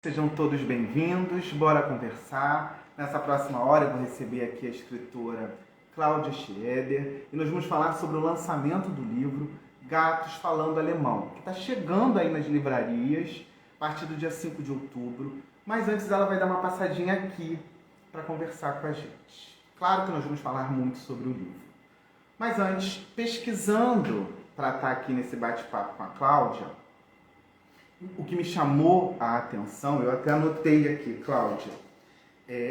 Sejam todos bem-vindos, bora conversar. Nessa próxima hora eu vou receber aqui a escritora Cláudia Schroeder e nós vamos falar sobre o lançamento do livro Gatos Falando Alemão, que está chegando aí nas livrarias a partir do dia 5 de outubro, mas antes ela vai dar uma passadinha aqui para conversar com a gente. Claro que nós vamos falar muito sobre o livro, mas antes, pesquisando para estar aqui nesse bate-papo com a Cláudia, o que me chamou a atenção, eu até anotei aqui, Cláudia,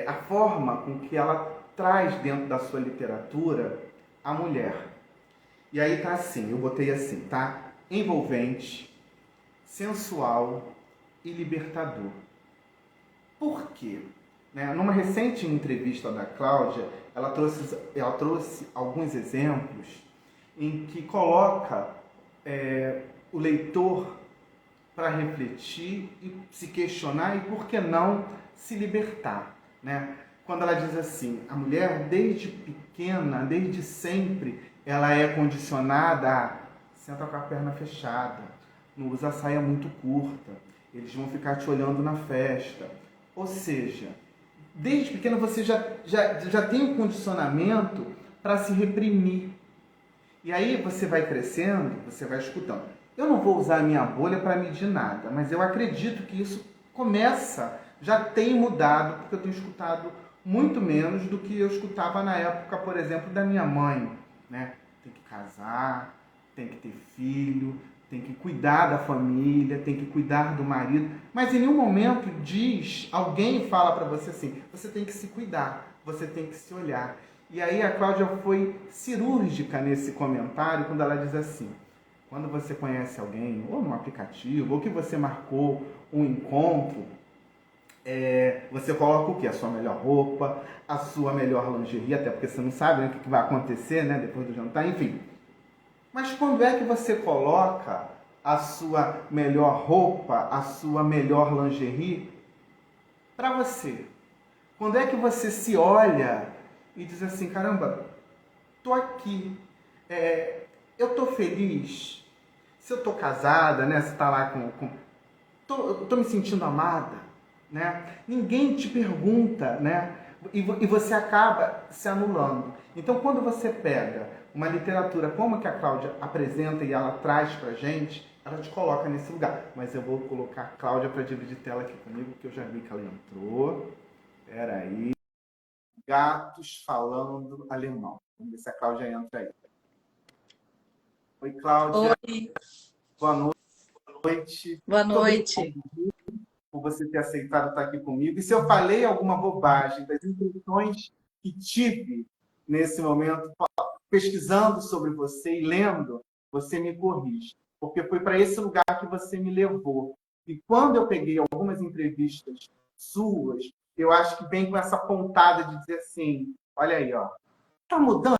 a forma com que ela traz dentro da sua literatura a mulher. E aí tá assim, eu botei assim, tá? Envolvente, sensual e libertador. Por quê? Numa recente entrevista da Cláudia, ela trouxe alguns exemplos em que coloca o leitor para refletir e se questionar e, por que não, se libertar, né? Quando ela diz assim, a mulher desde pequena, desde sempre, ela é condicionada a senta com a perna fechada, não usa saia muito curta, eles vão ficar te olhando na festa. Ou seja, desde pequena você já tem um condicionamento para se reprimir. E aí você vai crescendo, você vai escutando. Eu não vou usar a minha bolha para medir nada, mas eu acredito que isso já tem mudado, porque eu tenho escutado muito menos do que eu escutava na época, por exemplo, da minha mãe, né? Tem que casar, tem que ter filho, tem que cuidar da família, tem que cuidar do marido, mas em nenhum momento alguém fala para você assim, você tem que se cuidar, você tem que se olhar. E aí a Cláudia foi cirúrgica nesse comentário quando ela diz assim, quando você conhece alguém, ou num aplicativo, ou que você marcou um encontro, você coloca o quê? A sua melhor roupa, a sua melhor lingerie, até porque você não sabe, né, o que vai acontecer, né, depois do jantar, enfim. Mas quando é que você coloca a sua melhor roupa, a sua melhor lingerie para você? Quando é que você se olha e diz assim, caramba, tô aqui, eu tô feliz, se eu tô casada, né, você tá lá tô me sentindo amada, né? Ninguém te pergunta, né? E você acaba se anulando. Então, quando você pega uma literatura como a que a Cláudia apresenta e ela traz pra gente, ela te coloca nesse lugar. Mas eu vou colocar a Cláudia para dividir tela aqui comigo, porque eu já vi que ela entrou. Peraí. Gatos falando alemão. Vamos ver se a Cláudia entra aí. Oi, Cláudia. Oi, Boa noite. boa Muito obrigado noite. por você ter aceitado estar aqui comigo. E se eu falei alguma bobagem das impressões que tive nesse momento, pesquisando sobre você e lendo, você me corrige. Porque foi para esse lugar que você me levou. E quando eu peguei algumas entrevistas suas, eu acho que vem com essa pontada de dizer assim, olha aí, ó, tá mudando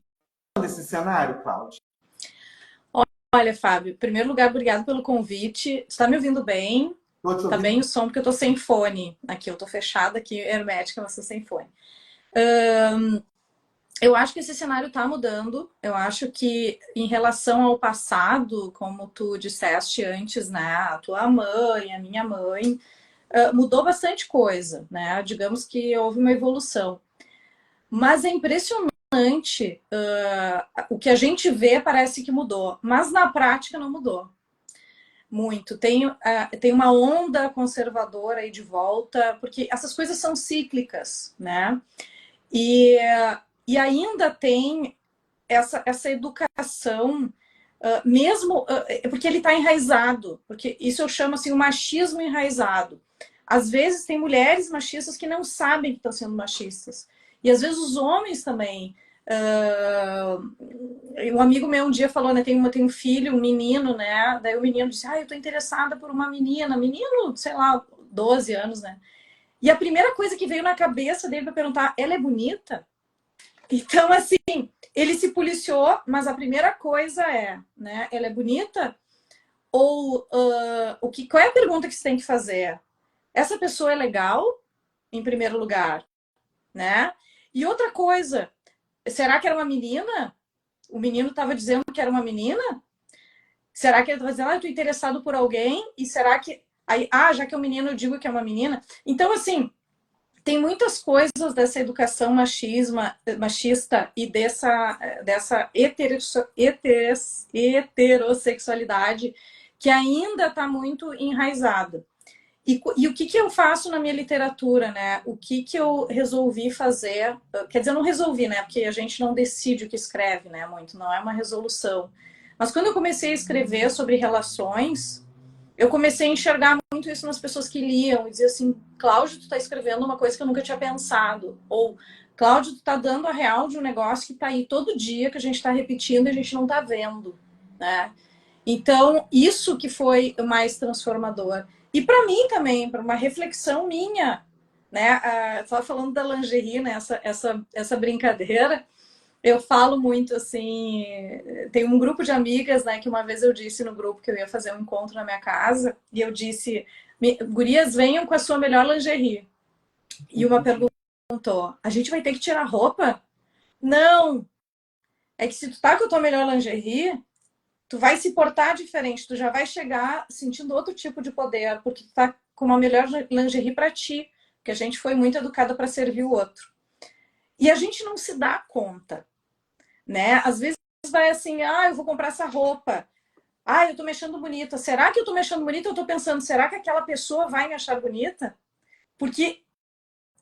esse cenário, Cláudia? Olha, Fábio, em primeiro lugar, obrigado pelo convite. Está me ouvindo bem? Estou te Tá bem o ouvindo. som, porque eu tô sem fone. Aqui, eu tô fechada aqui, hermética, mas tô sem fone. Eu acho que esse cenário tá mudando. Eu acho que, em relação ao passado, como tu disseste antes, né? A tua mãe, a minha mãe, mudou bastante coisa, né? Digamos que houve uma evolução. Mas é impressionante, o que a gente vê parece que mudou, mas na prática não mudou muito. Tem uma onda conservadora aí de volta, porque essas coisas são cíclicas, né? E, e ainda tem essa educação, mesmo porque ele está enraizado, porque isso eu chamo assim o machismo enraizado. Às vezes tem mulheres machistas que não sabem que estão sendo machistas. E às vezes os homens também. Um amigo meu um dia falou, né? Tem um filho, um menino, né? Daí o menino disse, eu tô interessada por uma menina. Menino, sei lá, 12 anos, né? E a primeira coisa que veio na cabeça dele para perguntar, ela é bonita? Então, assim, ele se policiou, mas a primeira coisa é, né? Ela é bonita? Ou qual é a pergunta que você tem que fazer? Essa pessoa é legal, em primeiro lugar, né? E outra coisa, será que era uma menina? O menino estava dizendo que era uma menina? Será que ele estava dizendo, eu estou interessado por alguém? E será que Aí, já que é um menino, eu digo que é uma menina. Então, assim, tem muitas coisas dessa educação machista e dessa heterossexualidade que ainda está muito enraizada. E o que, que eu faço na minha literatura, né? O que, que eu resolvi fazer? Quer dizer, eu não resolvi, né? Porque a gente não decide o que escreve, né? Muito, não é uma resolução. Mas quando eu comecei a escrever sobre relações, eu comecei a enxergar muito isso nas pessoas que liam e dizer assim, Cláudio, tu tá escrevendo uma coisa que eu nunca tinha pensado. Ou, Cláudio, tu tá dando a real de um negócio que tá aí todo dia, que a gente tá repetindo e a gente não tá vendo, né? Então, isso que foi o mais transformador. E para mim também, para uma reflexão minha, né? Estava falando da lingerie, né? Essa brincadeira. Eu falo muito assim. Tem um grupo de amigas, né? Que uma vez eu disse no grupo que eu ia fazer um encontro na minha casa, e eu disse: gurias, venham com a sua melhor lingerie. E uma perguntou: a gente vai ter que tirar roupa? Não! É que se tu tá com a tua melhor lingerie, tu vai se portar diferente, tu já vai chegar sentindo outro tipo de poder, porque tu tá com uma melhor lingerie para ti, porque a gente foi muito educada para servir o outro. E a gente não se dá conta, né? Às vezes vai assim, eu vou comprar essa roupa. Eu tô me achando bonita. Será que eu tô me achando bonita? Eu tô pensando, será que aquela pessoa vai me achar bonita? Porque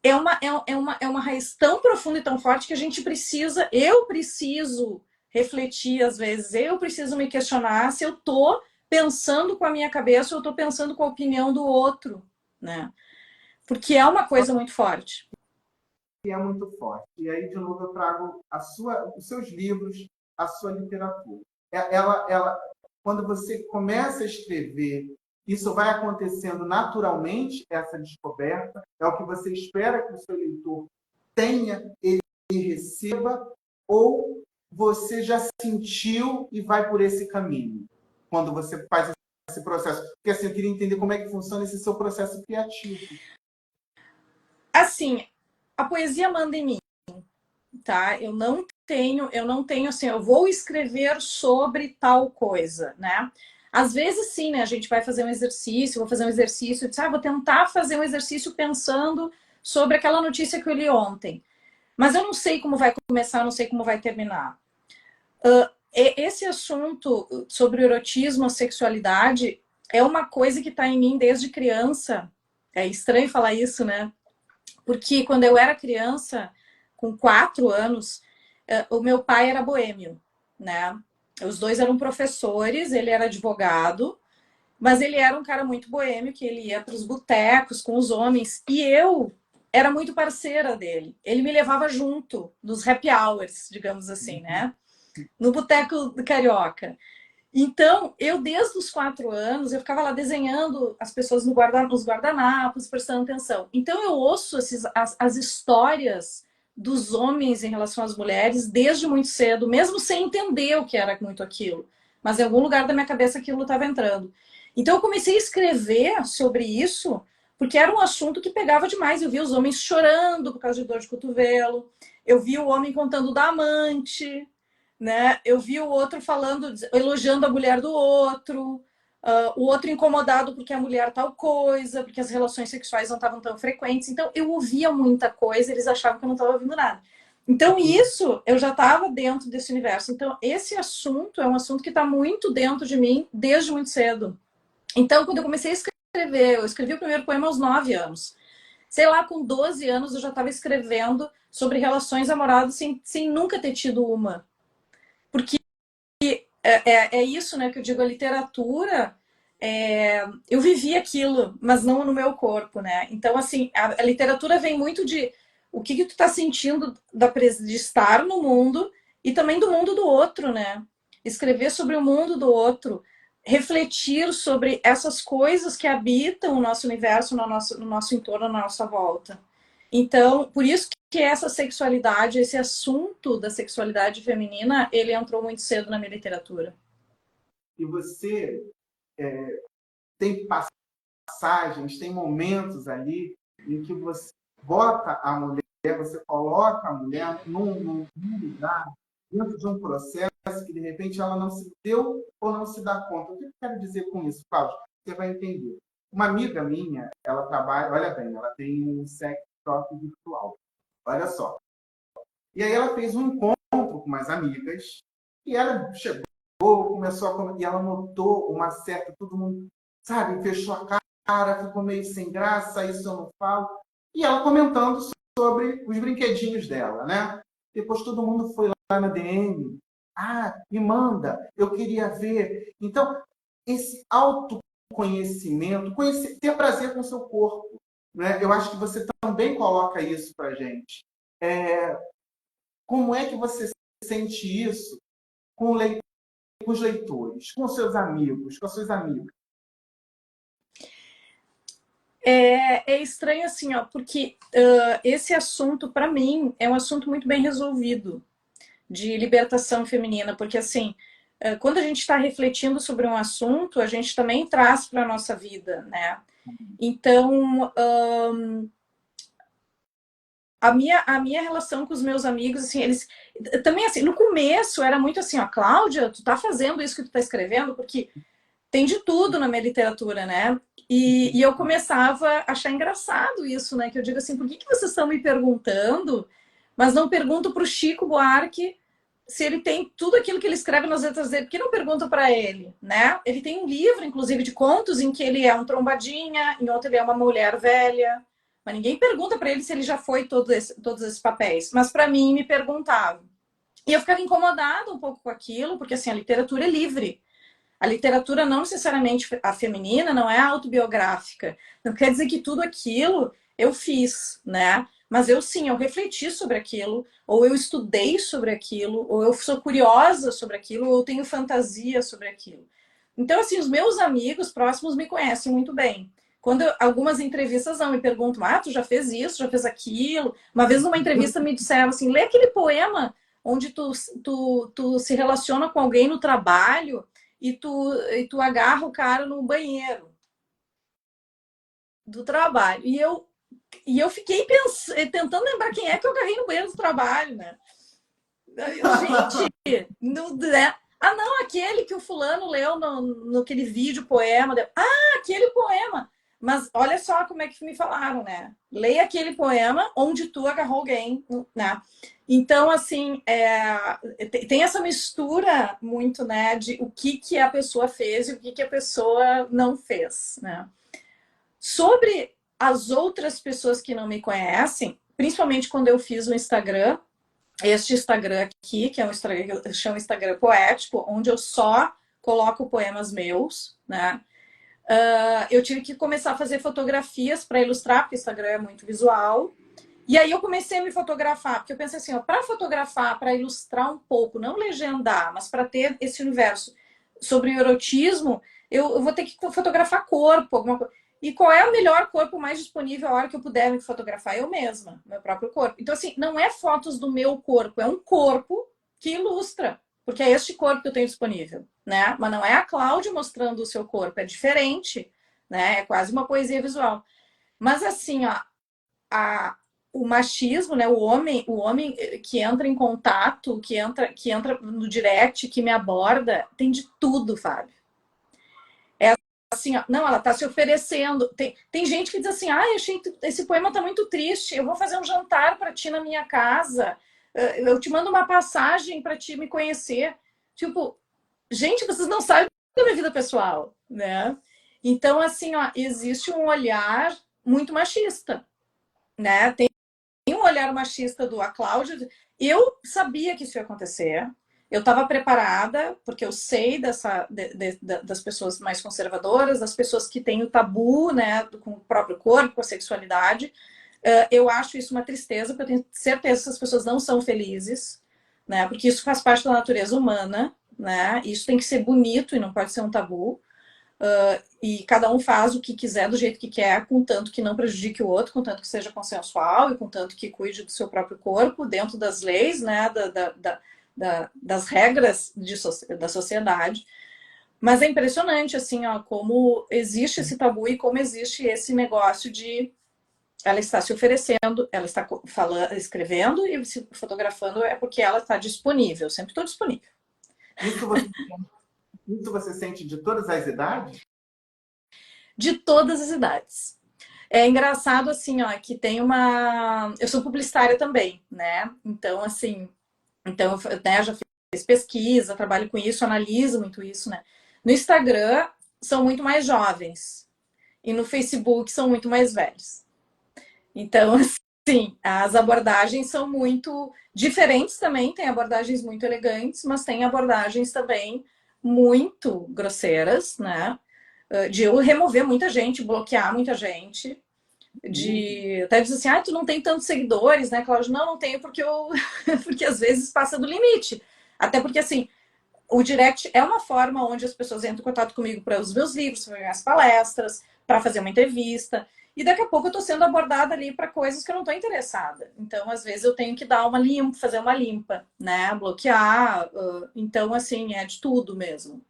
é uma raiz tão profunda e tão forte que a gente precisa, eu preciso refletir às vezes, eu preciso me questionar se eu tô pensando com a minha cabeça ou eu tô pensando com a opinião do outro, né? Porque é uma coisa muito forte. E é muito forte. E aí, de novo, eu trago os seus livros, a sua literatura. Quando você começa a escrever, isso vai acontecendo naturalmente, essa descoberta, é o que você espera que o seu leitor tenha, ele receba, ou você já sentiu e vai por esse caminho, quando você faz esse processo. Porque assim, eu queria entender como é que funciona esse seu processo criativo. Assim, a poesia manda em mim, tá? Eu não tenho assim, eu vou escrever sobre tal coisa, né? Às vezes sim, né? A gente vai fazer um exercício, vou fazer um exercício, vou tentar fazer um exercício pensando sobre aquela notícia que eu li ontem. Mas eu não sei como vai começar, não sei como vai terminar. Esse assunto sobre o erotismo, a sexualidade, é uma coisa que está em mim desde criança. É estranho falar isso, né? Porque quando eu era criança, com 4 anos, o meu pai era boêmio, né? Os dois eram professores, ele era advogado, mas ele era um cara muito boêmio, que ele ia para os botecos com os homens. E eu era muito parceira dele. Ele me levava junto nos happy hours, digamos assim, né? No boteco do Carioca. Então, eu, desde os 4 anos, eu ficava lá desenhando as pessoas nos guardanapos, prestando atenção. Então, eu ouço as histórias dos homens em relação às mulheres desde muito cedo, mesmo sem entender o que era muito aquilo. Mas em algum lugar da minha cabeça aquilo estava entrando. Então, eu comecei a escrever sobre isso, porque era um assunto que pegava demais. Eu via os homens chorando por causa de dor de cotovelo, eu via o homem contando da amante, né? Eu vi o outro falando, elogiando a mulher do outro, o outro incomodado porque a mulher tal coisa, porque as relações sexuais não estavam tão frequentes. Então, eu ouvia muita coisa, eles achavam que eu não estava ouvindo nada. Então, isso, eu já estava dentro desse universo. Então, esse assunto é um assunto que está muito dentro de mim desde muito cedo. Então, quando eu comecei a escrever, eu escrevi o primeiro poema aos 9 anos. Sei lá, com 12 anos eu já estava escrevendo sobre relações amorosas sem nunca ter tido uma. Porque é isso, né, que eu digo, a literatura, eu vivi aquilo, mas não no meu corpo, né? Então, assim, a literatura vem muito de o que tu tá sentindo de estar no mundo e também do mundo do outro, né? Escrever sobre o mundo do outro, refletir sobre essas coisas que habitam o nosso universo, no nosso entorno, na nossa volta. Então, por isso que essa sexualidade, esse assunto da sexualidade feminina, ele entrou muito cedo na minha literatura. E você tem passagens, tem momentos ali em que você bota a mulher, você coloca a mulher num lugar, dentro de um processo que, de repente, ela não se deu ou não se dá conta. O que eu quero dizer com isso, Cláudio? Você vai entender. Uma amiga minha, ela trabalha, olha bem, ela tem um sex shop virtual. Olha só. E aí ela fez um encontro com umas amigas e ela chegou, começou e ela notou uma certa, todo mundo, sabe, fechou a cara, ficou meio sem graça, isso eu não falo. E ela comentando sobre os brinquedinhos dela, né? Depois todo mundo foi lá na DM. Ah, me manda, eu queria ver. Então, esse autoconhecimento, ter prazer com o seu corpo, né? Eu acho que você também coloca isso pra gente. É, como é que você sente isso com, com os leitores, com os seus amigos, com as suas amigas? É estranho assim, ó, porque esse assunto, para mim, é um assunto muito bem resolvido de libertação feminina, porque assim, quando a gente está refletindo sobre um assunto, a gente também traz para a nossa vida, né? Então, a minha relação com os meus amigos, assim, eles também assim, no começo era muito assim, ó, Cláudia, tu tá fazendo isso que tu tá escrevendo, porque tem de tudo na minha literatura, né? E eu começava a achar engraçado isso, né? Que eu digo assim, por que, que vocês estão me perguntando, mas não perguntam para o Chico Buarque se ele tem tudo aquilo que ele escreve nas letras dele? Por que não perguntam para ele, né? Ele tem um livro, inclusive, de contos em que ele é um trombadinha, em outro ele é uma mulher velha, mas ninguém pergunta para ele se ele já foi todos esses papéis. Mas para mim me perguntavam. E eu ficava incomodada um pouco com aquilo, porque assim, a literatura é livre. A literatura não necessariamente a feminina, não é autobiográfica. Não quer dizer que tudo aquilo eu fiz, né? Mas eu sim, eu refleti sobre aquilo, ou eu estudei sobre aquilo, ou eu sou curiosa sobre aquilo, ou eu tenho fantasia sobre aquilo. Então, assim, os meus amigos próximos me conhecem muito bem. Quando algumas entrevistas não me perguntam, ah, tu já fez isso, já fez aquilo. Uma vez numa entrevista me disseram assim, lê aquele poema onde tu se relaciona com alguém no trabalho e tu agarra o cara no banheiro do trabalho. E eu fiquei tentando lembrar quem é que eu agarrei no banheiro do trabalho, né? Gente, não, né? Ah, não, aquele que o fulano leu no aquele vídeo, poema. Ah, aquele poema. Mas olha só como é que me falaram, né? Leia aquele poema onde tu agarrou alguém, né? Então, assim, tem essa mistura muito, né, de o que a pessoa fez e o que a pessoa não fez, né? Sobre as outras pessoas que não me conhecem, principalmente quando eu fiz o Instagram, este Instagram aqui, que é um Instagram que eu chamo Instagram poético, onde eu só coloco poemas meus, né? Eu tive que começar a fazer fotografias para ilustrar, porque o Instagram é muito visual. E aí eu comecei a me fotografar, porque eu pensei assim, para fotografar, para ilustrar um pouco, não legendar, mas para ter esse universo sobre o erotismo, eu vou ter que fotografar corpo, alguma coisa. E qual é o melhor corpo mais disponível a hora que eu puder me fotografar? Eu mesma, meu próprio corpo. Então, assim, não é fotos do meu corpo, é um corpo que ilustra, porque é este corpo que eu tenho disponível, né? Mas não é a Cláudia mostrando o seu corpo, é diferente, né? É quase uma poesia visual. Mas assim, ó, a, o machismo, né? O homem que entra em contato, que entra no direct, que me aborda, tem de tudo, Fábio. É assim, ó, não, ela está se oferecendo. Tem gente que diz assim, ah, achei que esse poema está muito triste, eu vou fazer um jantar para ti na minha casa, eu te mando uma passagem para ti me conhecer. Tipo, gente, vocês não sabem da minha vida pessoal, né? Então, assim, ó, existe um olhar muito machista, né? Tem um olhar machista do a Cláudia. Eu sabia que isso ia acontecer. Eu estava preparada, porque eu sei das pessoas mais conservadoras, das pessoas que têm o tabu, né, com o próprio corpo, com a sexualidade. Eu acho isso uma tristeza, porque eu tenho certeza que essas pessoas não são felizes, né, porque isso faz parte da natureza humana, né, isso tem que ser bonito e não pode ser um tabu. E cada um faz o que quiser do jeito que quer, contanto que não prejudique o outro, contanto que seja consensual e contanto que cuide do seu próprio corpo, dentro das leis, né, das regras da sociedade. Mas é impressionante, assim, ó, como existe esse tabu e como existe esse negócio de ela está se oferecendo, ela está falando, escrevendo e se fotografando é porque ela está disponível. Eu sempre estou disponível. Isso você, isso você sente de todas as idades? de todas as idades. É engraçado, assim, ó, que tem uma... Eu sou publicitária também, né? Então, assim, então, né, já fiz pesquisa, trabalho com isso, analiso muito isso, né? No Instagram, são muito mais jovens. E no Facebook, são muito mais velhos. Então, assim, as abordagens são muito diferentes também. Tem abordagens muito elegantes, mas tem abordagens também muito grosseiras, né? De eu remover muita gente, bloquear muita gente, de até dizer assim, ah, tu não tem tantos seguidores, né, Cláudio? Não, não tenho porque eu porque às vezes passa do limite. Até porque assim, o direct é uma forma onde as pessoas entram em contato comigo para os meus livros, para as palestras, para fazer uma entrevista. E daqui a pouco eu estou sendo abordada ali para coisas que eu não estou interessada. Então, às vezes, eu tenho que dar uma limpa, fazer uma limpa, né? Bloquear. Então, assim, é de tudo mesmo.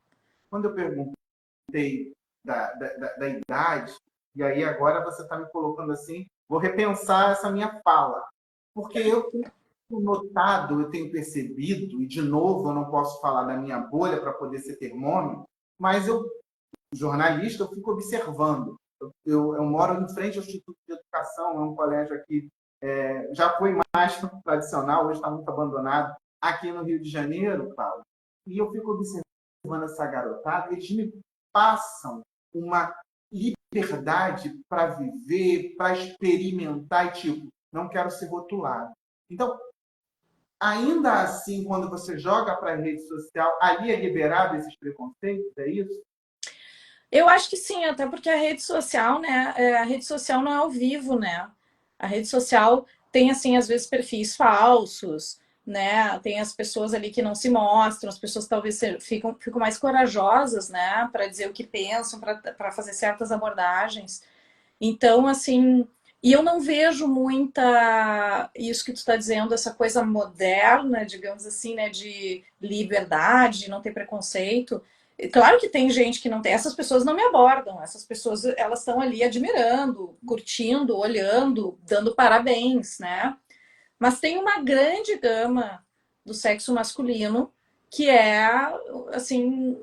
Quando eu perguntei da idade, e aí agora você está me colocando assim, vou repensar essa minha fala. Porque eu tenho notado, eu tenho percebido, e de novo eu não posso falar da minha bolha para poder ser termômetro, mas eu, jornalista, eu fico observando. Eu moro em frente ao Instituto de Educação, é um colégio aqui, já foi mais tradicional, hoje está muito abandonado, aqui no Rio de Janeiro, Paulo. E eu fico observando essa garotada, eles me passam uma liberdade para viver, para experimentar, e tipo, não quero ser rotulado. Então, ainda assim, quando você joga para a rede social, ali é liberado esses preconceitos, é isso? Eu acho que sim, até porque a rede social, né? A rede social não é ao vivo, né? A rede social tem, assim, às vezes perfis falsos, né? Tem as pessoas ali que não se mostram, as pessoas talvez ficam mais corajosas, né? Para dizer o que pensam, para fazer certas abordagens. Então, assim, e eu não vejo muita isso que tu está dizendo, essa coisa moderna, digamos assim, né, de liberdade, de não ter preconceito. Claro que tem gente que não tem, essas pessoas não me abordam, essas pessoas elas estão ali admirando, curtindo, olhando, dando parabéns, né? Mas tem uma grande gama do sexo masculino que é assim,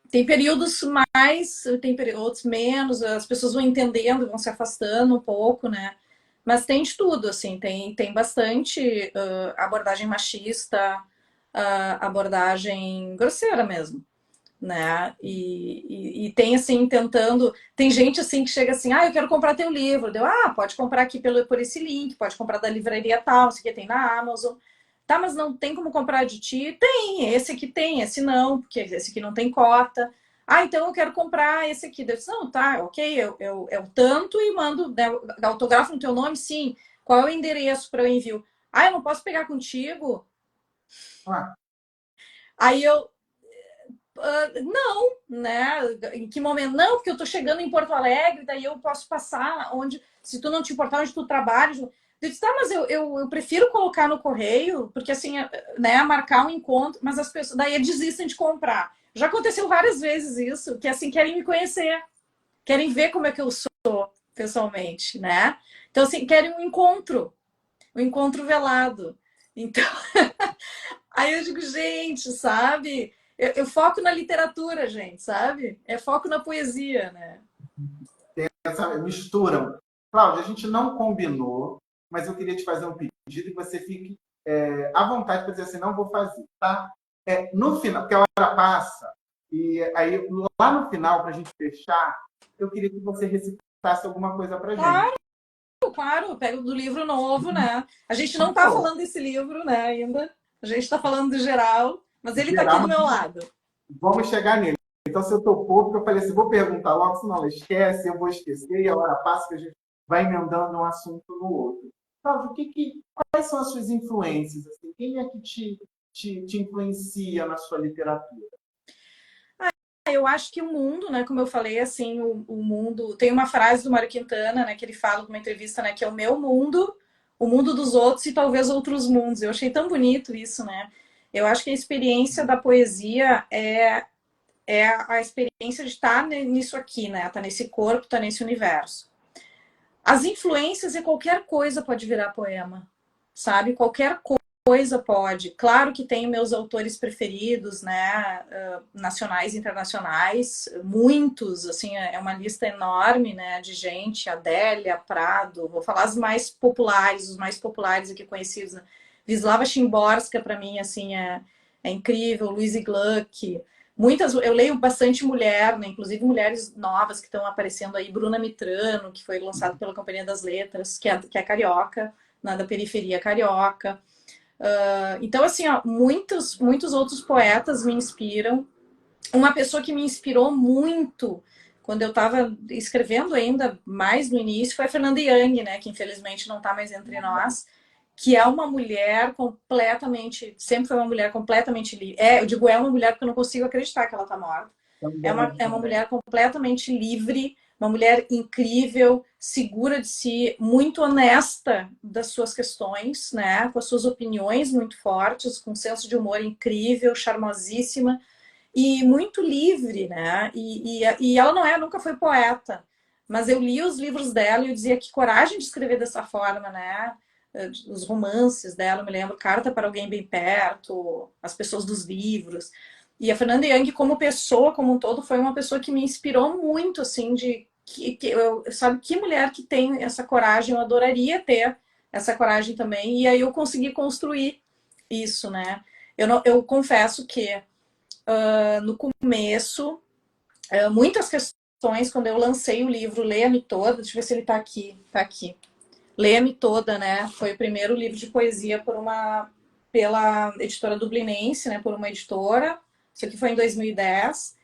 tem períodos mais, tem outros menos, as pessoas vão entendendo, vão se afastando um pouco, né? Mas tem de tudo, assim, tem bastante abordagem machista, abordagem grosseira mesmo, né? E tem, assim, tentando... Tem gente, assim, que chega assim, ah, eu quero comprar teu livro. Deu, ah, pode comprar aqui por esse link, pode comprar da livraria tal, isso aqui tem na Amazon. Tá, mas não tem como comprar de ti? Tem, esse aqui tem, esse não, porque esse aqui não tem cota. Ah, então eu quero comprar esse aqui. Eu disse, não, tá, ok, eu tanto e mando, né, autografo no teu nome, sim. Qual é o endereço para o envio? Ah, eu não posso pegar contigo? Ah, Aí eu, não, né? Em que momento? Não, porque eu tô chegando em Porto Alegre, daí eu posso passar onde, se tu não te importar onde tu trabalha. Eu disse, tá, mas eu prefiro colocar no correio, porque assim, né, marcar um encontro, mas as pessoas daí desistem de comprar. Já aconteceu várias vezes isso, que assim, querem me conhecer, querem ver como é que eu sou pessoalmente, né? Então, assim, querem um encontro velado. Então, aí eu digo, gente, sabe? Eu foco na literatura, gente, sabe? É foco na poesia, né? misturam. Cláudia, a gente não combinou, mas eu queria te fazer um pedido que você fique à vontade para dizer assim, não vou fazer, tá? No final, porque a hora passa, e aí lá no final, para a gente fechar, eu queria que você recitasse alguma coisa para gente. Claro, claro, eu pego do livro novo, né? A gente não tá Pô, falando desse livro, né, ainda. A gente tá falando do geral, mas ele tá aqui do geral, meu lado. vamos chegar nele. Então, se eu topou, porque eu falei assim, vou perguntar logo, senão ela esquece, eu vou esquecer, e a hora passa que a gente vai emendando um assunto no outro. Cláudio, quais são as suas influências? Assim? Quem é que te influencia na sua literatura? Eu acho que o mundo, né, como eu falei, assim, o mundo... Tem uma frase do Mário Quintana, né, que ele fala numa entrevista, né, que é o meu mundo, o mundo dos outros e talvez outros mundos. Eu achei tão bonito isso, né? Eu acho que a experiência da poesia é a experiência de estar nisso aqui, né? Tá nesse corpo, tá nesse universo. As influências e qualquer coisa pode virar poema, sabe? Qualquer coisa pode. Claro que tem meus autores preferidos, né, nacionais e internacionais, muitos, assim, é uma lista enorme, né, de gente, Adélia, Prado, vou falar os mais populares aqui conhecidos, né? Wisława Szymborska, para mim, assim, é incrível, Louise Gluck, muitas, eu leio bastante mulher, né, inclusive mulheres novas que estão aparecendo aí, Bruna Mitrano, que foi lançado pela Companhia das Letras, que é carioca, né, da periferia carioca. Então, assim, ó, muitos outros poetas me inspiram. Uma pessoa que me inspirou muito quando eu estava escrevendo ainda mais no início foi a Fernanda Young, né, que infelizmente não está mais entre nós, que é uma mulher completamente, sempre foi uma mulher completamente livre. Eu digo é uma mulher porque eu não consigo acreditar que ela está morta. É uma mulher completamente livre, uma mulher incrível, segura de si, muito honesta das suas questões, né? Com as suas opiniões muito fortes, com um senso de humor incrível, charmosíssima e muito livre, né? E ela nunca foi poeta, mas eu li os livros dela e eu dizia que coragem de escrever dessa forma, né? Os romances dela, eu me lembro, Carta para Alguém Bem Perto, As Pessoas dos Livros. E a Fernanda Young, como pessoa, como um todo, foi uma pessoa que me inspirou muito, assim, sabe, que mulher que tem essa coragem, eu adoraria ter essa coragem também, e aí eu consegui construir isso, né? Eu confesso que no começo, muitas questões, quando eu lancei o livro Leia-me Toda, deixa eu ver se ele está aqui, tá aqui. Leia-me Toda, né? Foi o primeiro livro de poesia pela editora dublinense, né? Por uma editora. Isso aqui foi em 2010.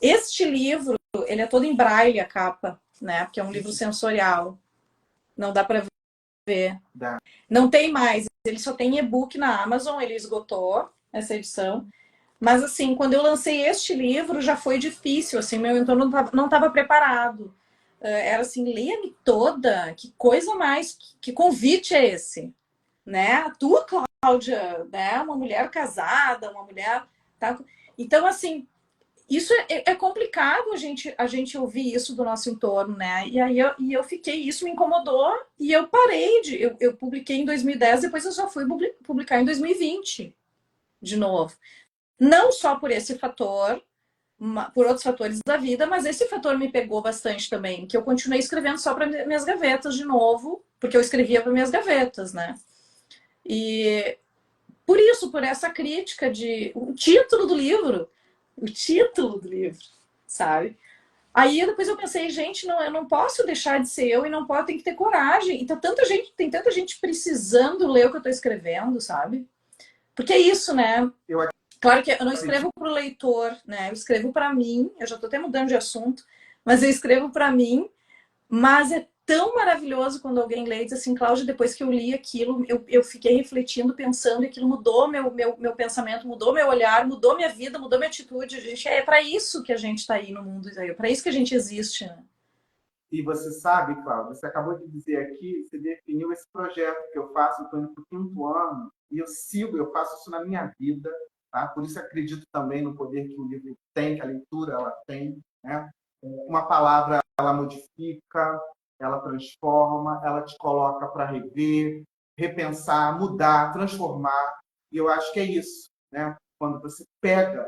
Este livro, ele é todo em braille, a capa, né? Porque é um livro sensorial. Não dá para ver. Não tem mais. Ele só tem e-book na Amazon, ele esgotou essa edição. Mas, assim, quando eu lancei este livro, já foi difícil, assim, meu entorno não estava preparado. Era assim, leia-me toda, que coisa mais, que convite é esse? Né? A tua, Cláudia, né? Uma mulher casada, uma mulher... Tá? Então, assim, isso é complicado a gente ouvir isso do nosso entorno, né? E aí eu fiquei, isso me incomodou e eu parei eu publiquei em 2010, depois eu só fui publicar em 2020 de novo. Não só por esse fator, por outros fatores da vida, mas esse fator me pegou bastante também, que eu continuei escrevendo só para minhas gavetas de novo, porque eu escrevia para minhas gavetas, né? E por essa crítica de o título do livro, sabe? Aí depois eu pensei, gente, não, eu não posso deixar de ser eu e não posso, tem que ter coragem. Então tem tanta gente precisando ler o que eu estou escrevendo, sabe? Porque é isso, né? Claro que eu não escrevo para o leitor, né? Eu escrevo para mim, eu já estou até mudando de assunto, mas eu escrevo para mim, mas é tão maravilhoso quando alguém lê e diz assim, Cláudia, depois que eu li aquilo, eu fiquei refletindo, pensando, e aquilo mudou meu pensamento, mudou meu olhar, mudou minha vida, mudou minha atitude. Gente, é para isso que a gente está aí no mundo, é para isso que a gente existe, né? E você sabe, Cláudia, você acabou de dizer aqui, você definiu esse projeto que eu faço, estou indo para o quinto ano, e eu faço isso na minha vida, tá? Por isso acredito também no poder que o livro tem, que a leitura ela tem, né? Uma palavra, ela modifica, ela transforma, ela te coloca para rever, repensar, mudar, transformar, e eu acho que é isso, né? Quando você pega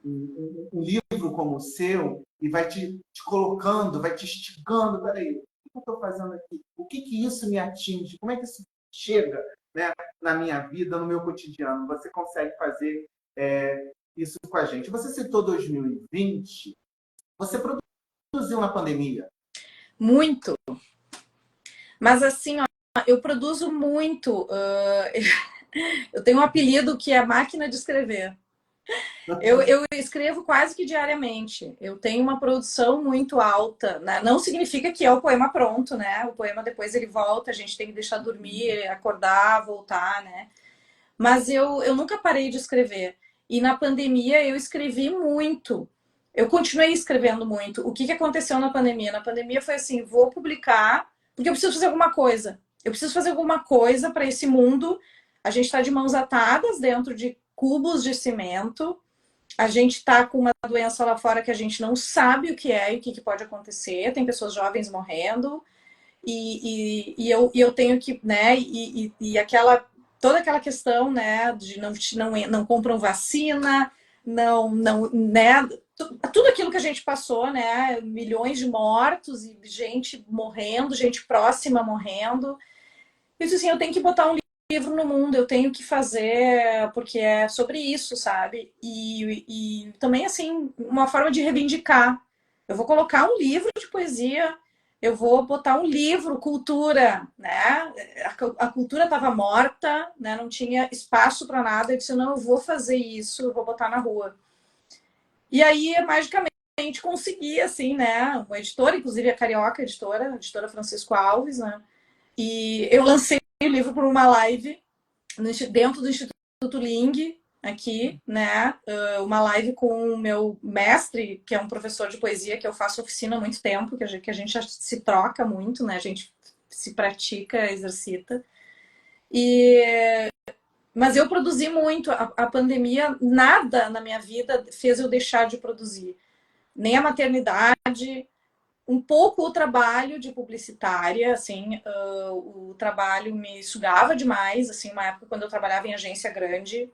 um livro como o seu e vai te colocando, vai te instigando, peraí, o que eu estou fazendo aqui? O que isso me atinge? Como é que isso chega, né, na minha vida, no meu cotidiano? Você consegue fazer isso com a gente. Você citou 2020, você produziu na pandemia. Muito. Mas assim, ó, eu produzo muito. Eu tenho um apelido que é máquina de escrever. Eu escrevo quase que diariamente. Eu tenho uma produção muito alta, né? Não significa que é o poema pronto, né? O poema depois ele volta, a gente tem que deixar dormir, acordar, voltar, né? Mas eu nunca parei de escrever. E na pandemia eu escrevi muito. Eu continuei escrevendo muito. O que aconteceu na pandemia? Na pandemia foi assim, vou publicar, porque eu preciso fazer alguma coisa. Eu preciso fazer alguma coisa para esse mundo. A gente está de mãos atadas dentro de cubos de cimento. A gente está com uma doença lá fora que a gente não sabe o que é e o que pode acontecer. Tem pessoas jovens morrendo. E eu tenho que, né? E aquela toda aquela questão, né, de não compram vacina, não, né, tudo aquilo que a gente passou, né, milhões de mortos e gente morrendo, gente próxima morrendo. Eu disse assim, eu tenho que botar um livro no mundo, eu tenho que fazer, porque é sobre isso, sabe? E também, assim, uma forma de reivindicar. Eu vou colocar um livro de poesia, eu vou botar um livro, cultura, né? A cultura estava morta, né? Não tinha espaço para nada. Eu disse, não, eu vou fazer isso, eu vou botar na rua. E aí, magicamente, consegui, assim, né? Uma editora, inclusive a Carioca Editora, a editora Francisco Alves, né? E eu lancei o livro por uma live dentro do Instituto Ling, aqui, né? Uma live com o meu mestre, que é um professor de poesia, que eu faço oficina há muito tempo, que a gente já se troca muito, né? A gente se pratica, exercita. Mas eu produzi muito. A pandemia, nada na minha vida fez eu deixar de produzir. Nem a maternidade, um pouco o trabalho de publicitária, assim, o trabalho me sugava demais, assim, uma época quando eu trabalhava em agência grande,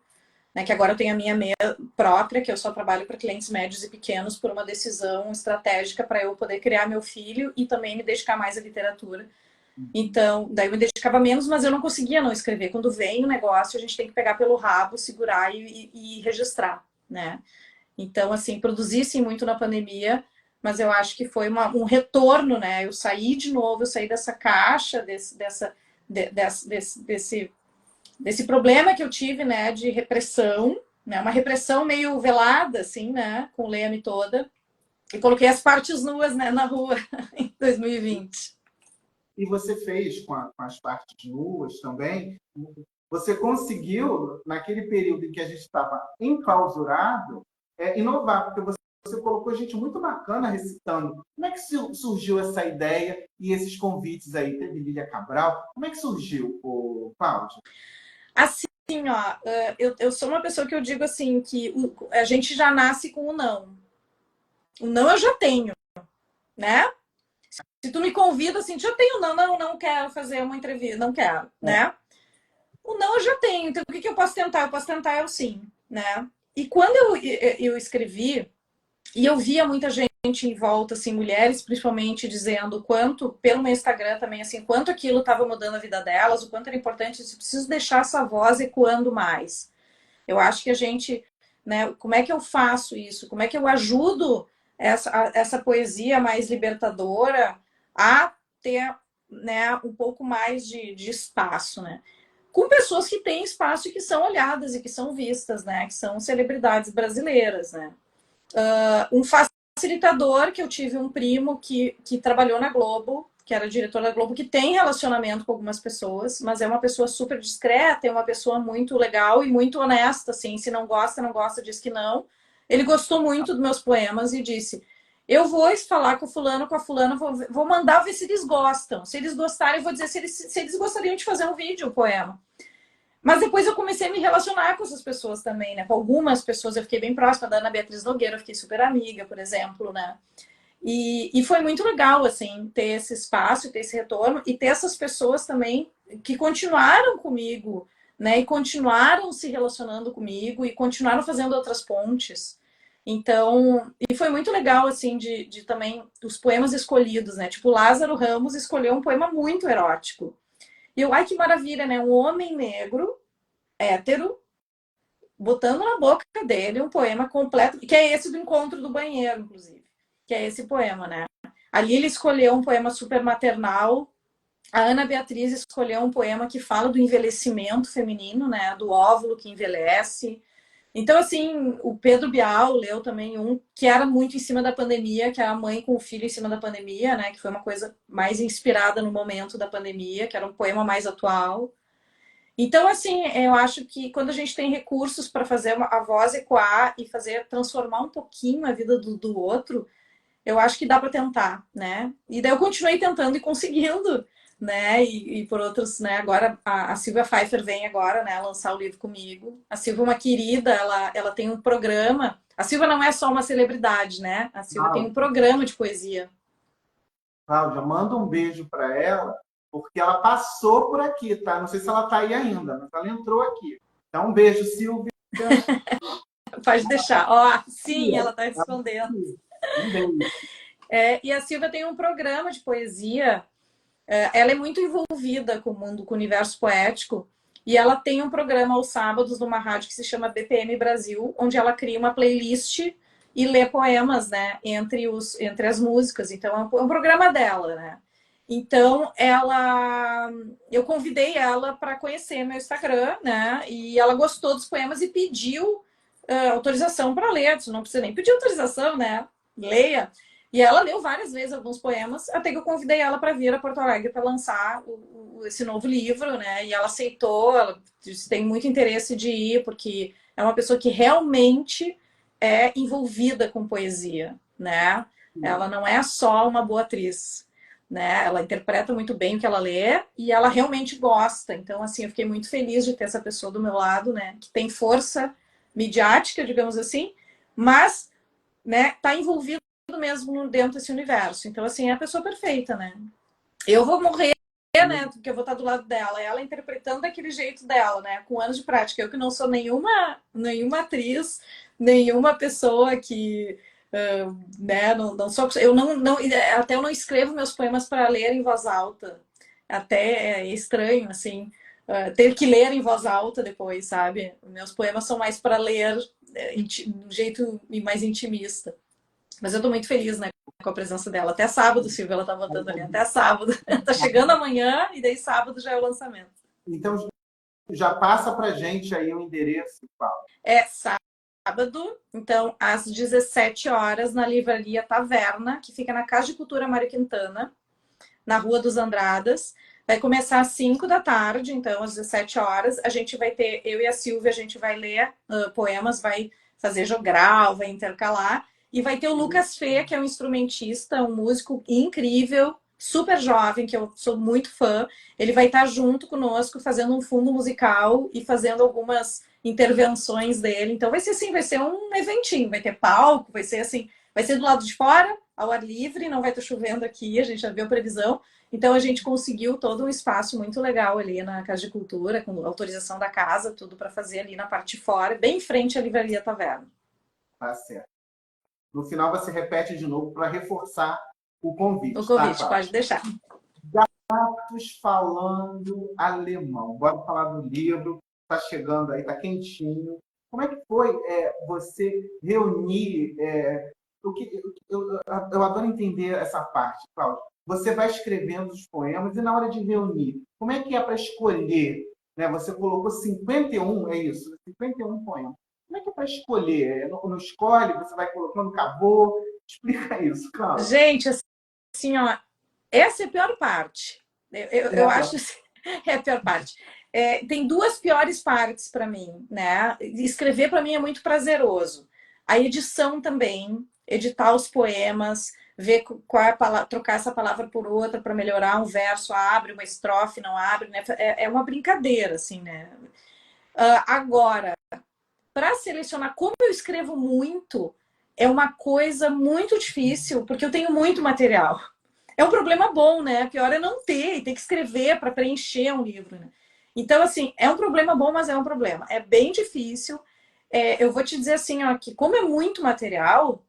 né, que agora eu tenho a minha própria, que eu só trabalho para clientes médios e pequenos por uma decisão estratégica para eu poder criar meu filho e também me dedicar mais à literatura. Então, daí eu me dedicava menos, mas eu não conseguia não escrever. Quando vem o negócio, a gente tem que pegar pelo rabo, segurar e registrar, né? Então, assim, produzi sim muito na pandemia, mas eu acho que foi um retorno, né? Eu saí de novo, eu saí dessa caixa, desse problema que eu tive, né, de repressão, né? Uma repressão meio velada, assim, né? Com Leia-me Toda. E coloquei as partes nuas, né, na rua em 2020. E você fez com as partes nuas também. Você conseguiu, naquele período em que a gente estava enclausurado, inovar, porque você colocou gente muito bacana recitando. Como é que surgiu essa ideia e esses convites aí? Teve Lília Cabral. Como é que surgiu, Cláudio? Assim, ó, eu sou uma pessoa que eu digo assim, que a gente já nasce com o não. O não eu já tenho, né? Se tu me convida assim, já tenho não quero fazer uma entrevista, não quero, né? O não eu já tenho, então o que eu posso tentar? Eu posso tentar o sim, né? E quando eu escrevi, e eu via muita gente em volta, assim, mulheres principalmente, dizendo o quanto, pelo meu Instagram também, assim, quanto aquilo estava mudando a vida delas, o quanto era importante, eu preciso deixar essa voz ecoando mais. Eu acho que a gente, né, como é que eu faço isso? Como é que eu ajudo essa poesia mais libertadora a ter, né, um pouco mais de espaço, né? Com pessoas que têm espaço e que são olhadas e que são vistas, né? Que são celebridades brasileiras, né? Um facilitador, que eu tive um primo que trabalhou na Globo, que era diretor da Globo, que tem relacionamento com algumas pessoas, mas é uma pessoa super discreta, é uma pessoa muito legal e muito honesta, assim, se não gosta, não gosta, diz que não. Ele gostou muito dos meus poemas e disse, eu vou falar com o fulano, com a fulana, vou mandar ver se eles gostam. Se eles gostarem, eu vou dizer se eles gostariam de fazer um vídeo, um poema. Mas depois eu comecei a me relacionar com essas pessoas também, né? Com algumas pessoas eu fiquei bem próxima, da Ana Beatriz Nogueira, eu fiquei super amiga, por exemplo, né? E foi muito legal, assim, ter esse espaço, ter esse retorno e ter essas pessoas também que continuaram comigo, né? E continuaram se relacionando comigo e continuaram fazendo outras pontes. Então, e foi muito legal, assim, de também os poemas escolhidos, né? Tipo, Lázaro Ramos escolheu um poema muito erótico. E eu, ai, que maravilha, né? Um homem negro, hétero, botando na boca dele um poema completo, que é esse do Encontro do Banheiro, inclusive. Que é esse poema, né? Ali ele escolheu um poema super maternal. A Ana Beatriz escolheu um poema que fala do envelhecimento feminino, né? Do óvulo que envelhece. Então, assim, o Pedro Bial leu também um que era muito em cima da pandemia, que é a mãe com o filho em cima da pandemia, né? Que foi uma coisa mais inspirada no momento da pandemia, que era um poema mais atual. Então, assim, eu acho que quando a gente tem recursos para fazer a voz ecoar e fazer transformar um pouquinho a vida do outro, eu acho que dá para tentar, né? E daí eu continuei tentando e conseguindo, né? E por outros, né? Agora a Silvia Pfeiffer vem agora, né? Lançar o livro comigo. A Silvia é uma querida, ela tem um programa. A Silvia não é só uma celebridade, né? A Silvia tem um programa de poesia. Cláudia, manda um beijo para ela porque ela passou por aqui, tá? Não sei se ela tá aí ainda, mas ela entrou aqui. Então, um beijo, Silvia. Pode deixar. Ó, sim, ela está Ela respondendo. Um beijo. E a Silvia tem um programa de poesia. Ela é muito envolvida com o mundo, com o universo poético. E ela tem um programa aos sábados numa rádio que se chama BPM Brasil, onde ela cria uma playlist e lê poemas, né, entre as músicas. Então é um programa dela, né? Então eu convidei ela para conhecer meu Instagram, né? E ela gostou dos poemas e pediu autorização para ler. Disse, não precisa nem pedir autorização, né? Leia. E ela leu várias vezes alguns poemas, até que eu convidei ela para vir a Porto Alegre para lançar esse novo livro, né? E ela aceitou, ela tem muito interesse de ir, porque é uma pessoa que realmente é envolvida com poesia, né? Ela não é só uma boa atriz, né? Ela interpreta muito bem o que ela lê e ela realmente gosta. Então, assim, eu fiquei muito feliz de ter essa pessoa do meu lado, né? Que tem força midiática, digamos assim, mas, né, tá envolvida mesmo dentro desse universo. Então, assim, é a pessoa perfeita, né? Eu vou morrer, né? Porque eu vou estar do lado dela. Ela interpretando daquele jeito dela, né? Com anos de prática. Eu que não sou nenhuma atriz, nenhuma pessoa que. Né, não sou, eu não, até eu não escrevo meus poemas para ler em voz alta. Até é estranho, assim, ter que ler em voz alta depois, sabe? Meus poemas são mais para ler de um jeito mais intimista. Mas eu tô muito feliz, né, com a presença dela. Até sábado, Silvia, ela tá botando ali. Até sábado. Tá chegando amanhã e daí sábado já é o lançamento. Então, já passa pra gente aí o endereço, Paulo. É sábado, então, às 17 horas, na Livraria Taverna, que fica na Casa de Cultura Mário Quintana, na Rua dos Andradas. Vai começar às 5 da tarde, então, às 17 horas. A gente vai ter, eu e a Silvia, a gente vai ler poemas, vai fazer jogral, vai intercalar. E vai ter o Lucas Fê, que é um instrumentista, um músico incrível, super jovem, que eu sou muito fã. Ele vai estar junto conosco, fazendo um fundo musical e fazendo algumas intervenções dele. Então vai ser assim, vai ser um eventinho, vai ter palco, vai ser assim, vai ser do lado de fora, ao ar livre, não vai estar chovendo aqui, a gente já viu a previsão. Então a gente conseguiu todo um espaço muito legal ali na Casa de Cultura, com autorização da casa, tudo para fazer ali na parte de fora, bem em frente à Livraria Taverna. Tá certo. No final você repete de novo para reforçar o convite, O convite, tá, pode deixar. Gatos falando alemão. Bora falar do livro, tá chegando aí, tá quentinho. Como é que foi você reunir eu adoro entender essa parte, Cláudio. Você vai escrevendo os poemas e na hora de reunir, como é que é para escolher? Né? Você colocou 51, é isso? 51 poemas. Como é que é para escolher? Não escolhe, você vai colocando, acabou? Explica isso, Cláudio. Gente, assim, ó, essa é a pior parte. Eu acho que é a pior parte. Tem duas piores partes para mim, né? Escrever para mim é muito prazeroso. A edição também, editar os poemas, ver qual é a palavra, trocar essa palavra por outra para melhorar um verso, abre uma estrofe, não abre, né? É uma brincadeira, assim, né? Agora, para selecionar como eu escrevo muito, é uma coisa muito difícil, porque eu tenho muito material. É um problema bom, né? Pior é não ter, e ter que escrever para preencher um livro, né? Então, assim, é um problema bom, mas é um problema. É bem difícil. Eu vou te dizer assim, ó, que como é muito material,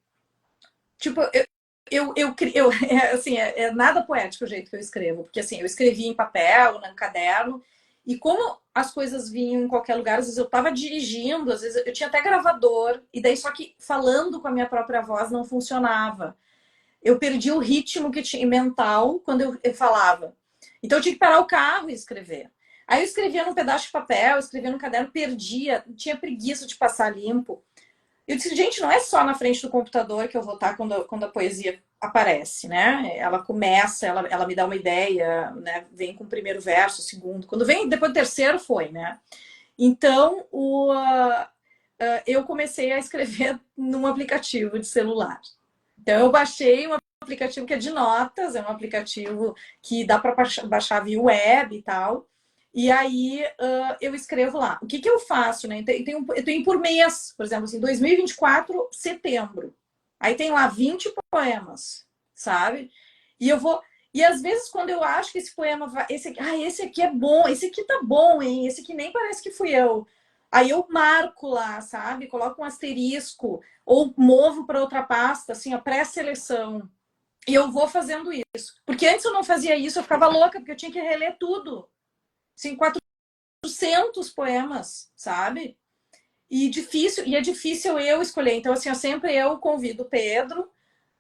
tipo, assim, é nada poético o jeito que eu escrevo, porque assim, eu escrevi em papel, no caderno, e como as coisas vinham em qualquer lugar, às vezes eu estava dirigindo, às vezes eu tinha até gravador, e daí só que falando com a minha própria voz não funcionava. Eu perdi o ritmo que tinha mental quando eu falava. Então eu tinha que parar o carro e escrever. Aí eu escrevia num pedaço de papel, escrevia no caderno, perdia, tinha preguiça de passar limpo. Eu disse, gente, não é só na frente do computador que eu vou estar quando a poesia aparece, né? Ela começa, ela me dá uma ideia, né? Vem com o primeiro verso, o segundo. Quando vem, depois do terceiro, foi, né? Então, eu comecei a escrever num aplicativo de celular. Então, eu baixei um aplicativo que é de notas, é um aplicativo que dá para baixar via web e tal. E aí eu escrevo lá. O que eu faço, né? Eu tenho por mês, por exemplo, assim, 2024, setembro. Aí tem lá 20 poemas, sabe? E eu vou. E às vezes, quando eu acho que esse poema vai. Esse aqui é bom, esse aqui tá bom, hein? Esse aqui nem parece que fui eu. Aí eu marco lá, sabe? Coloco um asterisco, ou movo para outra pasta, assim, a pré-seleção. E eu vou fazendo isso. Porque antes eu não fazia isso, eu ficava louca, porque eu tinha que reler tudo. Assim, 400 poemas, sabe? E é difícil eu escolher. Então, assim, eu convido o Pedro,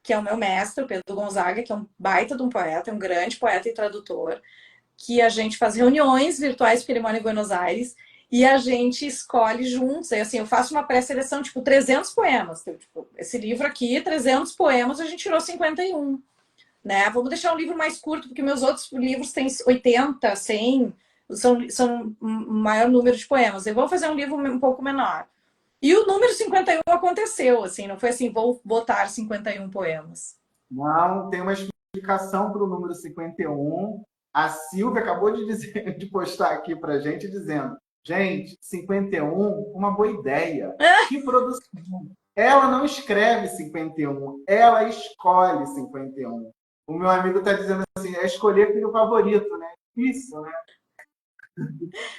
que é o meu mestre, o Pedro Gonzaga, que é um baita de um poeta, um grande poeta e tradutor, que a gente faz reuniões virtuais, porque ele mora em Buenos Aires, e a gente escolhe juntos. Aí, assim, eu faço uma pré-seleção, tipo, 300 poemas. Tipo, esse livro aqui, 300 poemas, a gente tirou 51, né? Vamos deixar um livro mais curto, porque meus outros livros têm 80, 100, são um maior número de poemas. Eu vou fazer um livro um pouco menor. E o número 51 aconteceu, assim, não foi assim, vou botar 51 poemas. Não, tem uma explicação para o número 51. A Silvia acabou de dizer, de postar aqui para a gente, dizendo: gente, 51, uma boa ideia. Que produção. Ela não escreve 51, ela escolhe 51. O meu amigo está dizendo assim: é escolher filho favorito, né? Isso, né?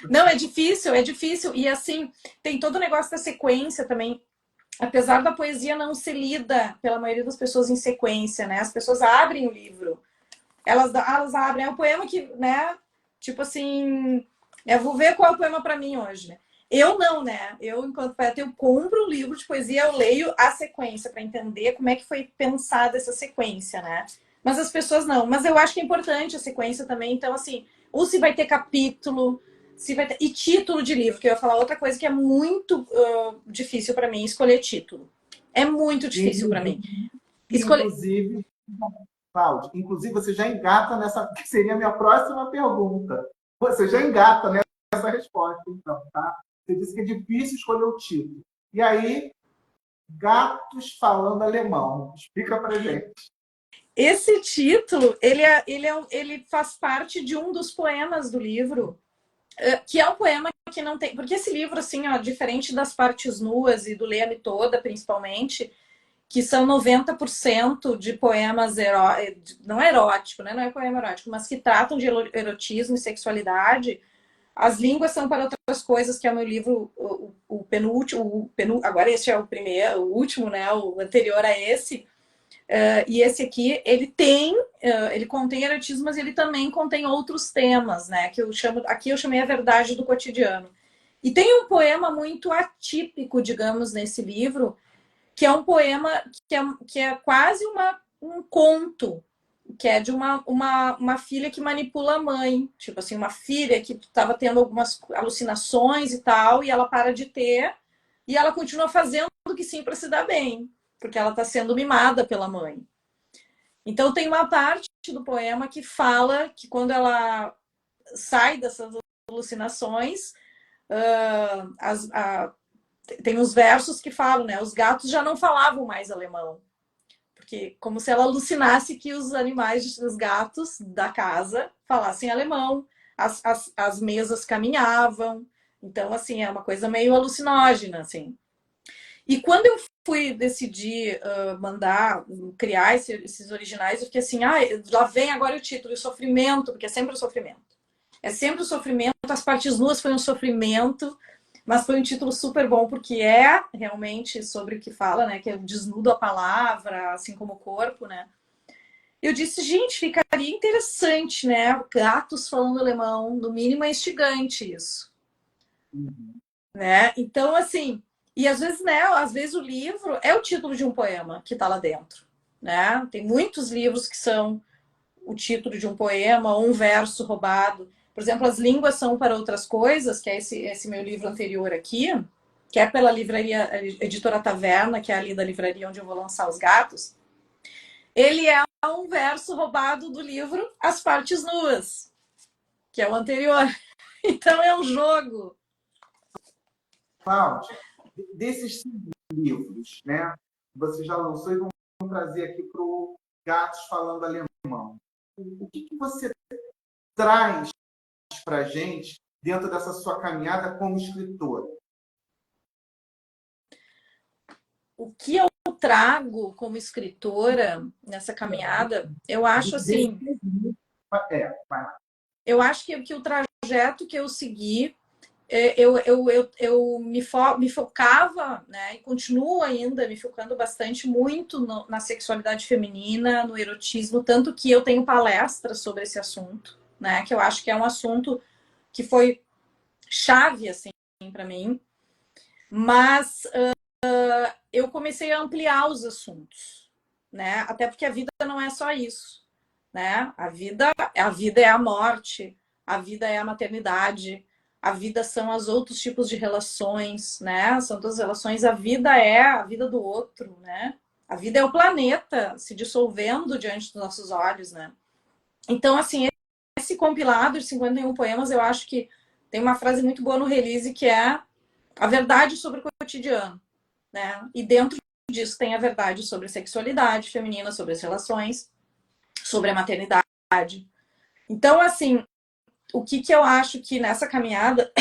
Não, é difícil. E assim, tem todo o negócio da sequência também. Apesar da poesia não ser lida pela maioria das pessoas em sequência, né? As pessoas abrem o livro. Elas abrem. É um poema que, né? Tipo assim, eu vou ver qual é o poema para mim hoje, né? Eu não, né? Eu, enquanto poeta, eu compro um livro de poesia, eu leio a sequência para entender como é que foi pensada essa sequência, né? Mas as pessoas não. Mas eu acho que é importante a sequência também. Então, assim, ou se vai ter capítulo, se vai ter... E título de livro, que eu ia falar outra coisa que é muito difícil para mim, escolher título. É muito difícil para mim. Escolher... Inclusive, Cláudio, inclusive você já engata nessa, que seria a minha próxima pergunta. Você já engata nessa resposta, então, tá? Você disse que é difícil escolher o título. E aí, gatos falando alemão. Explica pra gente. Esse título, ele faz parte de um dos poemas do livro, que é um poema que não tem... Porque esse livro, assim, ó, diferente das partes nuas e do Leia-me Toda, principalmente, que são 90% de poemas não é erótico, né? Não é poema erótico, mas que tratam de erotismo e sexualidade. As línguas são para outras coisas, que é o meu livro, o penúltimo, agora esse é o primeiro, o último, né? O anterior a esse. E esse aqui, ele contém erotismo, mas ele também contém outros temas, né? Que aqui eu chamei a verdade do cotidiano. E tem um poema muito atípico, digamos, nesse livro, que é um poema que é quase um conto, que é de uma filha que manipula a mãe. Tipo assim, uma filha que estava tendo algumas alucinações e tal, e ela para de ter, e ela continua fazendo o que sim para se dar bem, porque ela está sendo mimada pela mãe. Então tem uma parte do poema que fala que quando ela sai dessas alucinações, uh, as, a, tem uns versos que falam, né? Os gatos já não falavam mais alemão. Porque como se ela alucinasse que os animais, os gatos da casa, falassem alemão, as mesas caminhavam. Então, assim, é uma coisa meio alucinógena, assim. E quando eu fui decidir criar esses originais, eu fiquei assim, lá vem agora o título, o sofrimento, porque é sempre o sofrimento. É sempre o sofrimento, as partes nuas foi um sofrimento, mas foi um título super bom, porque é realmente sobre o que fala, né? Que é o desnudo a palavra, assim como o corpo, né? Eu disse, gente, ficaria interessante, né? Gatos falando alemão, no mínimo é instigante isso, né? Então, assim, e às vezes, né? Às vezes o livro é o título de um poema que tá lá dentro, né? Tem muitos livros que são o título de um poema ou um verso roubado. Por exemplo, As Línguas São para Outras Coisas, que é esse meu livro anterior aqui, que é pela livraria Editora Taverna, que é ali da livraria onde eu vou lançar Os Gatos. Ele é um verso roubado do livro As Partes Nuas, que é o anterior. Então é um jogo. Cláudio, desses livros, né? Você já lançou e vamos trazer aqui para o Gatos Falando Alemão. O que você traz para a gente dentro dessa sua caminhada como escritora? O que eu trago como escritora nessa caminhada, eu acho Desses assim. Vai lá. Eu acho que o trajeto que eu segui, eu me focava, né, e continuo ainda me focando bastante muito na sexualidade feminina, no erotismo, tanto que eu tenho palestras sobre esse assunto, né, que eu acho que é um assunto que foi chave, assim, para mim, mas eu comecei a ampliar os assuntos, né, até porque a vida não é só isso, né, a vida é a morte, a vida é a maternidade, a vida são os outros tipos de relações, né? São todas as relações. A vida é a vida do outro, né? A vida é o planeta se dissolvendo diante dos nossos olhos, né? Então, assim, esse compilado de 51 poemas, eu acho que tem uma frase muito boa no release que é a verdade sobre o cotidiano, né? E dentro disso tem a verdade sobre a sexualidade feminina, sobre as relações, sobre a maternidade. Então, assim, o que eu acho que nessa caminhada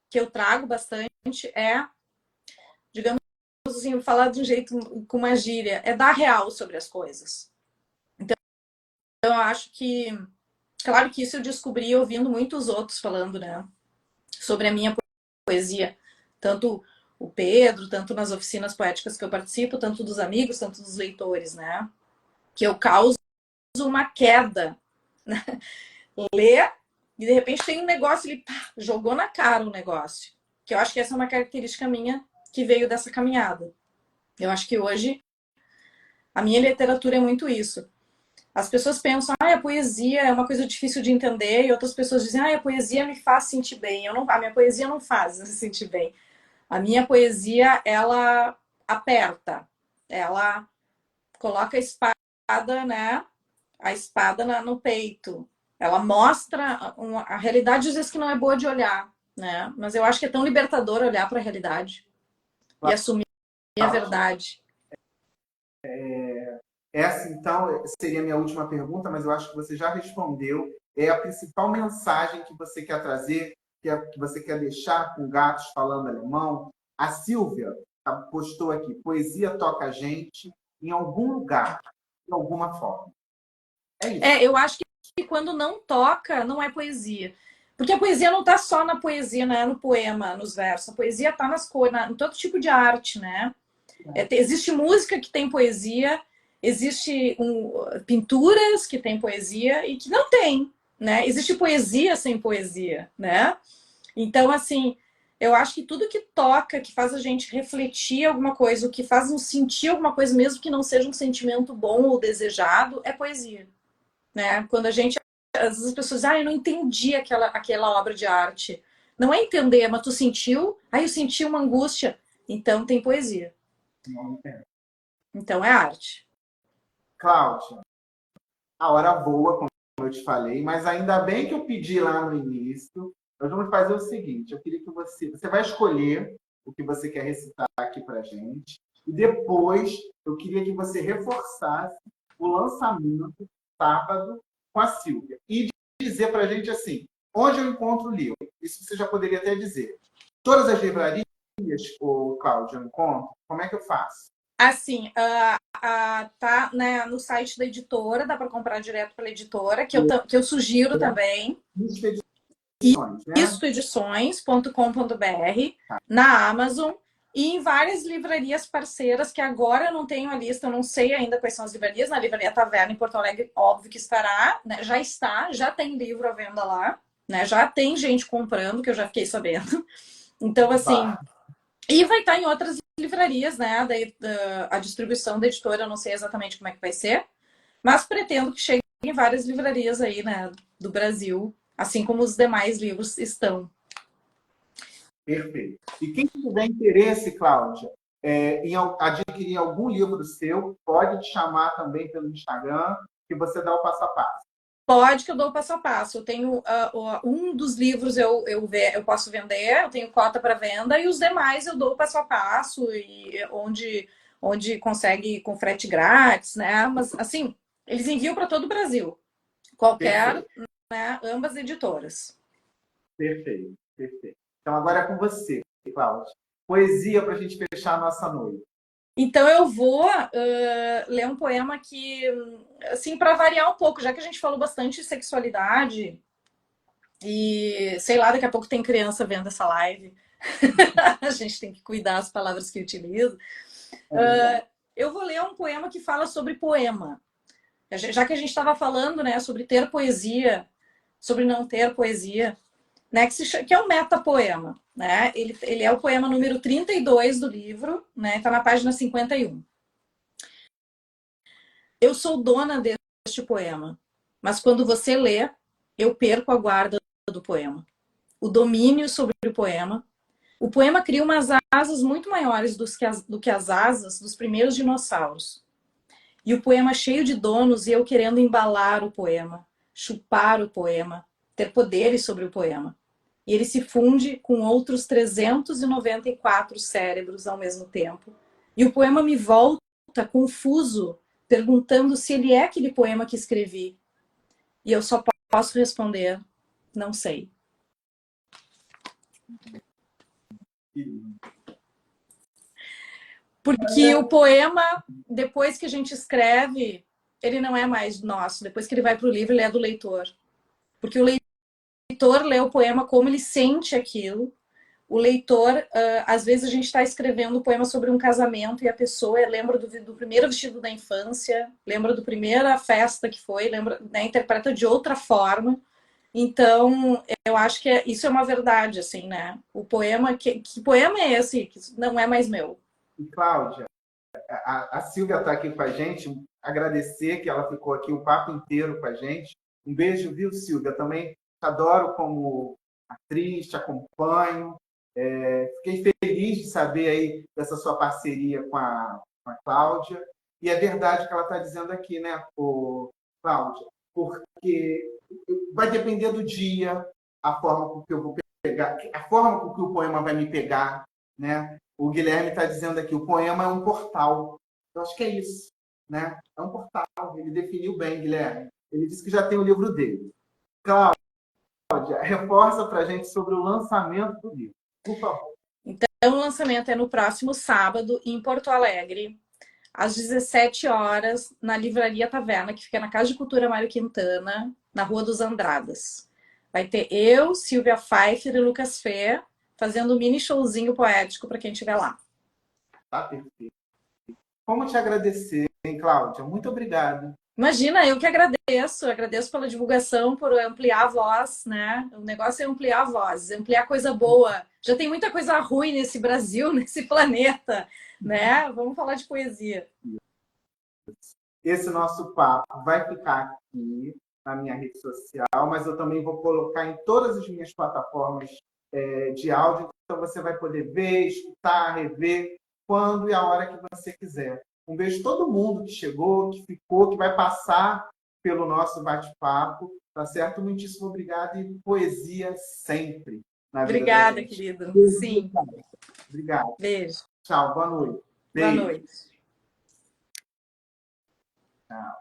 que eu trago bastante é, digamos assim, vou falar de um jeito com uma gíria, é dar real sobre as coisas. Então, eu acho que, claro que isso eu descobri ouvindo muitos outros falando, né, sobre a minha poesia, tanto o Pedro, tanto nas oficinas poéticas que eu participo, tanto dos amigos, tanto dos leitores, né, que eu causo uma queda, né? Ler e de repente tem um negócio, ele pá, jogou na cara o negócio. Que eu acho que essa é uma característica minha que veio dessa caminhada. Eu acho que hoje a minha literatura é muito isso. As pessoas pensam, a poesia é uma coisa difícil de entender, e outras pessoas dizem, a poesia me faz sentir bem. A minha poesia não faz me sentir bem. A minha poesia, ela aperta, ela coloca a espada, né? A espada no peito. Ela mostra a realidade, às vezes, que não é boa de olhar, né? Mas eu acho que é tão libertador olhar para a realidade e assumir a verdade. Essa, então, seria a minha última pergunta, mas eu acho que você já respondeu. É a principal mensagem que você quer trazer, que você quer deixar com Gatos Falando Alemão. A Silvia postou aqui, poesia toca a gente em algum lugar, de alguma forma. É isso. Eu acho que quando não toca, não é poesia. Porque a poesia não está só na poesia, né? No poema, nos versos. A poesia está nas cores, em todo tipo de arte, né? Existe música que tem poesia, existe pinturas que tem poesia e que não tem, né? Existe poesia sem poesia, né? Então, assim, eu acho que tudo que toca, que faz a gente refletir alguma coisa, o que faz nos sentir alguma coisa, mesmo que não seja um sentimento bom ou desejado, é poesia, né? Quando a gente, às vezes as pessoas, eu não entendi aquela obra de arte. Não é entender, mas tu sentiu, eu senti uma angústia. Então tem poesia. Não entendo. Então é arte. Cláudia, a hora boa, como eu te falei, mas ainda bem que eu pedi lá no início. Nós vamos fazer o seguinte: eu queria que você vai escolher o que você quer recitar aqui para gente, e depois eu queria que você reforçasse o lançamento sábado com a Silvia e dizer para a gente assim, onde eu encontro o livro. Isso você já poderia até dizer. Todas as livrarias, o Cláudio, eu encontro. Como é que eu faço? Assim, tá, né, no site da editora, dá para comprar direto pela editora, que eu sugiro também. Edições, né? Istoedições.com.br, na Amazon e em várias livrarias parceiras, que agora eu não tenho a lista, eu não sei ainda quais são as livrarias. Na Livraria Taverna, em Porto Alegre, óbvio que estará, né? Já tem livro à venda lá, né? Já tem gente comprando, que eu já fiquei sabendo. Então, assim, e vai estar em outras livrarias, né? A distribuição da editora, eu não sei exatamente como é que vai ser, mas pretendo que chegue em várias livrarias aí, né, do Brasil, assim como os demais livros estão. Perfeito. E quem tiver interesse, Cláudia, em adquirir algum livro seu, pode te chamar também pelo Instagram, que você dá o passo a passo. Pode, que eu dou o passo a passo. Eu tenho um dos livros eu posso vender, eu tenho cota para venda, e os demais eu dou o passo a passo, e onde consegue com frete grátis, né? Mas assim, eles enviam para todo o Brasil. Qualquer, Perfeito, né? Ambas editoras. perfeito, perfeito. Então agora é com você, Cláudia. Poesia para a gente fechar a nossa noite. Então eu vou ler um poema que, assim, para variar um pouco, já que a gente falou bastante de sexualidade e sei lá, daqui a pouco tem criança vendo essa live, a gente tem que cuidar das palavras que utiliza. É verdade. Eu vou ler um poema que fala sobre poema. Já que a gente estava falando, né, sobre ter poesia, sobre não ter poesia, né, que é um metapoema, né? Ele é o poema número 32 do livro, né? Está na página 51. Eu sou dona deste poema, mas quando você lê, eu perco a guarda do poema. O domínio sobre o poema. O poema cria umas asas muito maiores do que as asas dos primeiros dinossauros. E o poema cheio de donos e eu querendo embalar o poema, chupar o poema, ter poderes sobre o poema. E ele se funde com outros 394 cérebros ao mesmo tempo. E o poema me volta confuso, perguntando se ele é aquele poema que escrevi. E eu só posso responder, não sei. Porque o poema, depois que a gente escreve, ele não é mais nosso. Depois que ele vai para o livro, ele é do leitor. Porque o leitor lê o poema como ele sente aquilo. O leitor, às vezes a gente está escrevendo um poema sobre um casamento e a pessoa lembra do primeiro vestido da infância, lembra da primeira festa que foi, lembra, né, interpreta de outra forma. Então, eu acho que isso é uma verdade, assim, né? O poema, que poema é esse que não é mais meu? E, Cláudia, a Silvia está aqui com a gente, agradecer que ela ficou aqui o papo inteiro com a gente. Um beijo, viu, Silvia? Também te adoro como atriz, te acompanho. Fiquei feliz de saber aí dessa sua parceria com a Cláudia. E é verdade o que ela está dizendo aqui, né, Cláudia? Porque vai depender do dia, a forma com que eu vou pegar, a forma com que o poema vai me pegar, né? O Guilherme está dizendo aqui, o poema é um portal. Eu acho que é isso, né? É um portal. Ele definiu bem, Guilherme. Ele disse que já tem o livro dele. Cláudia, reforça para a gente sobre o lançamento do livro, por favor. Então, o lançamento é no próximo sábado, em Porto Alegre, às 17 horas, na Livraria Taverna, que fica na Casa de Cultura Mário Quintana, na Rua dos Andradas. Vai ter eu, Silvia Pfeiffer e Lucas Fê fazendo um mini showzinho poético para quem estiver lá. Tá perfeito. Como te agradecer, hein, Cláudia? Muito obrigado. Imagina, eu que agradeço pela divulgação, por ampliar a voz, né? O negócio é ampliar a voz, ampliar coisa boa. Já tem muita coisa ruim nesse Brasil, nesse planeta, né? Vamos falar de poesia. Esse nosso papo vai ficar aqui na minha rede social, mas eu também vou colocar em todas as minhas plataformas de áudio, então você vai poder ver, escutar, rever, quando e a hora que você quiser. Um beijo a todo mundo que chegou, que ficou, que vai passar pelo nosso bate-papo, tá certo? Muitíssimo obrigado e poesia sempre na vida da Obrigada, gente. querido. Beijo, Sim. obrigado. Beijo. Tchau, boa noite. Boa Beijo. noite. Tchau.